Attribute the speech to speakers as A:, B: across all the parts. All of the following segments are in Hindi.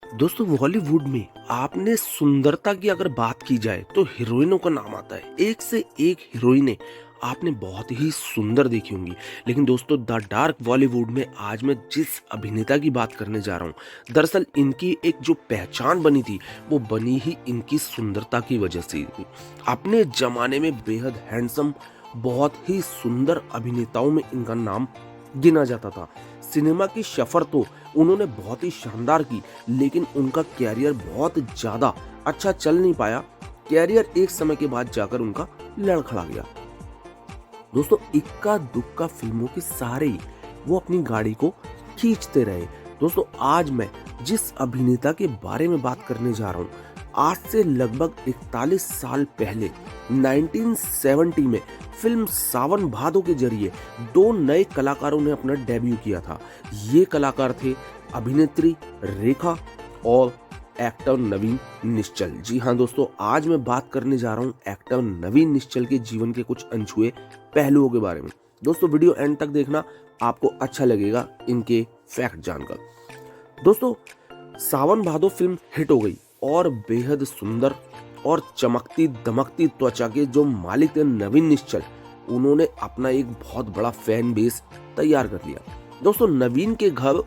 A: दोस्तों बॉलीवुड में आपने सुंदरता की अगर बात की जाए तो हीरोइनों का नाम आता है। एक से एक हीरोइनें आपने बहुत ही सुंदर देखी होंगी। लेकिन दोस्तों द डार्क बॉलीवुड में आज मैं जिस अभिनेता की बात करने जा रहा हूँ, दरअसल इनकी एक जो पहचान बनी थी वो बनी ही इनकी सुंदरता की वजह से थी। अपने जमाने में बेहद हैंडसम, बहुत ही सुंदर अभिनेताओं में इनका नाम गिना जाता था। सिनेमा की सफर तो उन्होंने बहुत ही शानदार की, लेकिन उनका कैरियर बहुत ज़्यादा अच्छा चल नहीं पाया। कैरियर एक समय के बाद जाकर उनका लड़खड़ा गया। दोस्तों इक्का दुक्का फिल्मों के सहारे ही वो अपनी गाड़ी को खींचते रहे। दोस्तों आज मैं जिस अभिनेता के बारे में बात करने जा रहा हूँ, आज से लगभग 41 साल पहले 1970 में फिल्म सावन भादो के जरिए दो नए कलाकारों ने अपना डेब्यू किया था। ये कलाकार थे अभिनेत्री रेखा और एक्टर नवीन निश्चल। जी हाँ दोस्तों, आज मैं बात करने जा रहा हूँ एक्टर नवीन निश्चल के जीवन के कुछ अनछुए पहलुओं के बारे में। दोस्तों वीडियो एंड तक देखना, आपको अच्छा लगेगा इनके फैक्ट जानकर। दोस्तों सावन भादो फिल्म हिट हो गई और बेहद सुंदर और चमकती दमकती त्वचा के जो मालिक थे नवीन निश्चल, उन्होंने अपना एक बहुत बड़ा फैन बेस तैयार कर लिया। दोस्तों नवीन के घर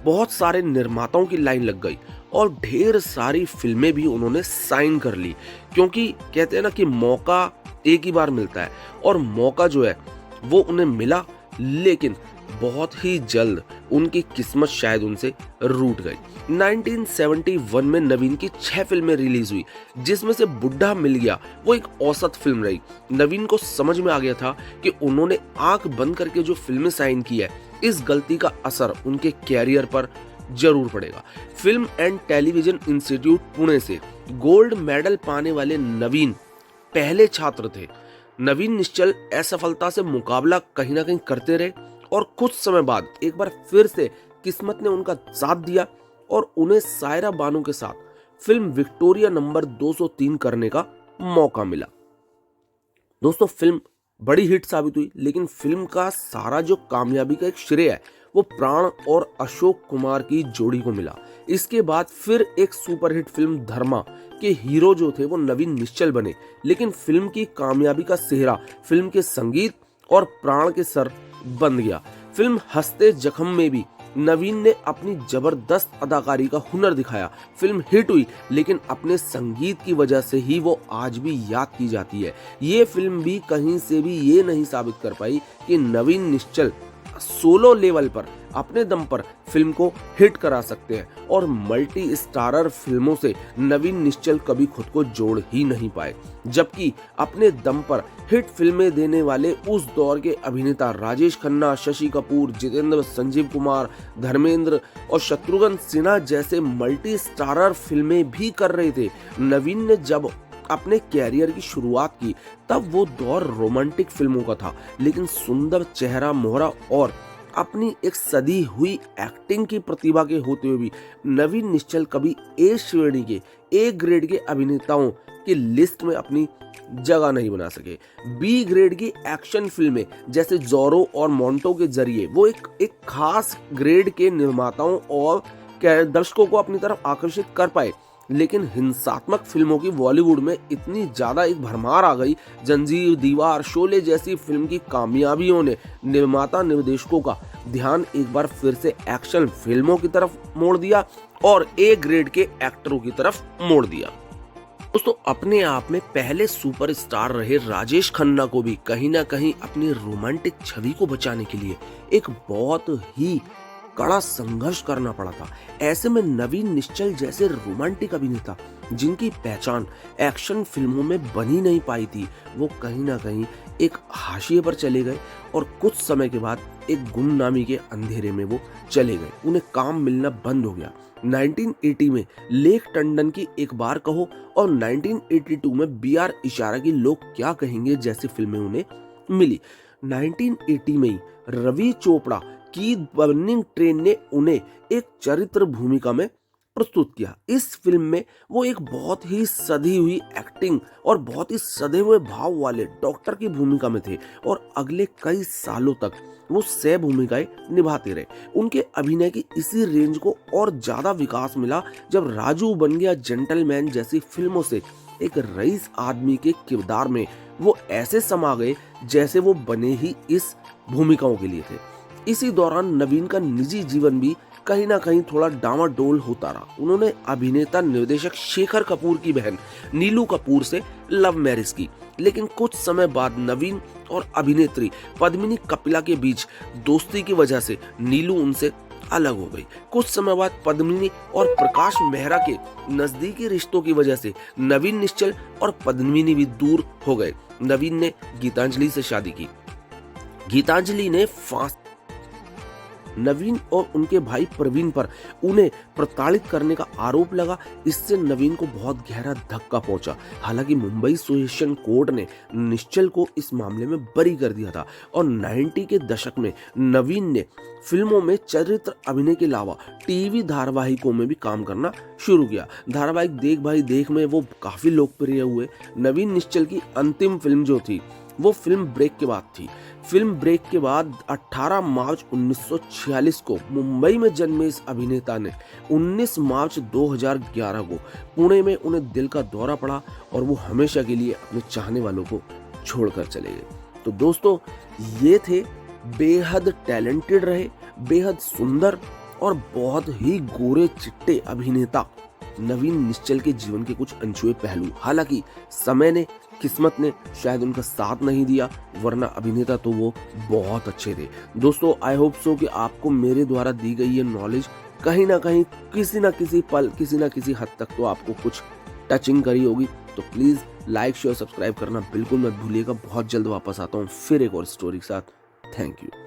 A: बहुत सारे निर्माताओं की लाइन लग गई और ढेर सारी फिल्में भी उन्होंने साइन कर ली, क्योंकि कहते हैं ना कि मौका एक ही बार मिलता है, और मौका जो है वो उन्हें मिला, लेकिन बहुत ही जल्द उनकी किस्मत शायद उनसे रूठ गई। 1971 में नवीन की 6 फिल्में रिलीज हुई, जिसमें से बुड्ढा मिल गया वो एक औसत फिल्म रही। नवीन को समझ में आ गया था कि उन्होंने आंख बंद करके जो फिल्में साइन की है, इस गलती का असर उनके कैरियर पर जरूर पड़ेगा। Film and television institute Pune से गोल्ड मेडल पाने वाले नवीन पहले छात्र थे। नवीन निश्चल असफलता से मुकाबला कहीं ना कहीं करते रहे और कुछ समय बाद एक बार फिर से किस्मत ने उनका साथ दिया और उन्हें सायरा बानो के साथ फिल्म विक्टोरिया नंबर 203 करने का मौका मिला। दोस्तों फिल्म बड़ी हिट साबित हुई, लेकिन फिल्म का सारा जो कामयाबी का एक श्रेय है वो प्राण और अशोक कुमार की जोड़ी को मिला। इसके बाद फिर एक सुपरहिट फिल्म धर्मा के हीरो जो थे वो नवीन निश्चल बने, लेकिन फिल्म की कामयाबी का सेहरा फिल्म के संगीत और प्राण के सर बन गया। फिल्म हंसते जख्म में भी नवीन ने अपनी जबरदस्त अदाकारी का हुनर दिखाया। फिल्म हिट हुई, लेकिन अपने संगीत की वजह से ही वो आज भी याद की जाती है। ये फिल्म भी कहीं से भी ये नहीं साबित कर पाई कि नवीन निश्चल सोलो लेवल पर अपने दम पर फिल्म को हिट करा सकते हैं, और मल्टी स्टारर फिल्मों से नवीन निश्चल कभी खुद को जोड़ ही नहीं पाए। जबकि अपने दम पर हिट फिल्में देने वाले उस दौर के अभिनेता राजेश खन्ना, शशि कपूर, जितेंद्र, संजीव कुमार, धर्मेंद्र और शत्रुघ्न सिन्हा जैसे मल्टी स्टारर फिल्में भी कर रहे थे। नवीन ने जब अपने कैरियर की शुरुआत की तब वो दौर रोमांटिक फिल्मों का था, लेकिन सुंदर चेहरा मोहरा और अपनी एक सदी हुई एक्टिंग की प्रतिभा के होते हुए भी नवीन निश्चल कभी ए श्रेणी के ए ग्रेड के अभिनेताओं की लिस्ट में अपनी जगह नहीं बना सके। बी ग्रेड की एक्शन फिल्में जैसे जोरो और मोंटो के जरिए वो एक खास ग्रेड के निर्माताओं और दर्शकों को अपनी तरफ आकर्षित कर पाए, लेकिन हिंसात्मक फिल्मों की बॉलीवुड में इतनी ज्यादा एक भरमार आ गई। जंजीर, दीवार, शोले जैसी फिल्म की कामयाबियों ने निर्माता निर्देशकों का ध्यान एक बार फिर से एक्शन फिल्मों की तरफ मोड़ दिया और ए ग्रेड के एक्टरों की तरफ मोड़ दिया। दोस्तों अपने आप में पहले सुपरस्टार रहे राजेश खन्ना को भी कहीं ना कहीं अपनी रोमांटिक छवि को बचाने के लिए एक बहुत ही कड़ा संघर्ष करना पड़ा था। ऐसे में नवीन निश्चल जैसे रोमांटिक अभिनेता जिनकी पहचान एक्शन फिल्मों में बनी नहीं पाई थी, वो कहीं ना कहीं एक हाशिए पर चले गए और कुछ समय के बाद एक गुमनामी के अंधेरे में वो चले गए। उन्हें काम मिलना बंद हो गया। 1980 में लेख टंडन की एक बार कहो और 1982 में बी आर इशारा की लोग क्या कहेंगे जैसी फिल्में उन्हें मिली। 1980 में ही रवि चोपड़ा की बर्निंग ट्रेन ने उन्हें एक चरित्र भूमिका में प्रस्तुत किया। इस फिल्म में वो एक बहुत ही सधी हुई एक्टिंग और बहुत ही सधे हुए भाव वाले डॉक्टर की भूमिका में थे और अगले कई सालों तक वो सह भूमिकाएं निभाते रहे। उनके अभिनय की इसी रेंज को और ज्यादा विकास मिला जब राजू बन गया जेंटलमैन जैसी फिल्मों से एक रईस आदमी के किरदार में वो ऐसे समा गए जैसे वो बने ही इस भूमिकाओं के लिए थे। इसी दौरान नवीन का निजी जीवन भी कहीं ना कहीं थोड़ा डामाडोल होता रहा। उन्होंने अभिनेता निर्देशक शेखर कपूर की बहन नीलू कपूर से लव मैरिज की, लेकिन कुछ समय बाद नवीन और अभिनेत्री पद्मिनी कपिला के बीच दोस्ती की वजह से नीलू उनसे अलग हो गई। कुछ समय बाद पद्मिनी और प्रकाश मेहरा के नजदीकी रिश्तों की वजह से नवीन निश्चल और पद्मिनी भी दूर हो गए। नवीन ने गीतांजलि से शादी की। गीतांजलि ने नवीन और उनके भाई प्रवीण पर उन्हें प्रताड़ित करने का आरोप लगा। इससे नवीन को बहुत गहरा धक्का पहुंचा। हालांकि मुंबई सेशन कोर्ट ने निश्चल को इस मामले में बरी कर दिया था और 90 के दशक में नवीन ने फिल्मों में चरित्र अभिनय के अलावा टीवी धारावाहिकों में भी काम करना शुरू किया। धारावाहिक देख भाई देख में वो काफी लोकप्रिय हुए। नवीन निश्चल की अंतिम फिल्म जो थी वो फिल्म ब्रेक के बाद थी। फिल्म ब्रेक के बाद 18 मार्च 1946 को मुंबई में जन्मे इस अभिनेता ने 19 मार्च 2011 को पुणे में उन्हें दिल का दौरा पड़ा और वो हमेशा के लिए अपने चाहने वालों को छोड़कर चले गए। तो दोस्तों, ये थे बेहद टैलेंटेड रहे, बेहद सुंदर और बहुत ही गोरे चिट्टे अभिनेता नवीन निश्चल के जीवन के कुछ अनछुए पहलू। हालांकि समय ने, किस्मत ने शायद उनका साथ नहीं दिया, वरना अभिनेता तो वो बहुत अच्छे थे। दोस्तों, आई होप सो कि आपको मेरे द्वारा दी गई ये नॉलेज कहीं ना कहीं किसी ना किसी पल, किसी ना किसी हद तक तो आपको कुछ टचिंग करी होगी। तो प्लीज लाइक शेयर सब्सक्राइब करना बिल्कुल मत भूलिएगा। बहुत जल्द वापस आता हूँ फिर एक और स्टोरी के साथ। Thank you.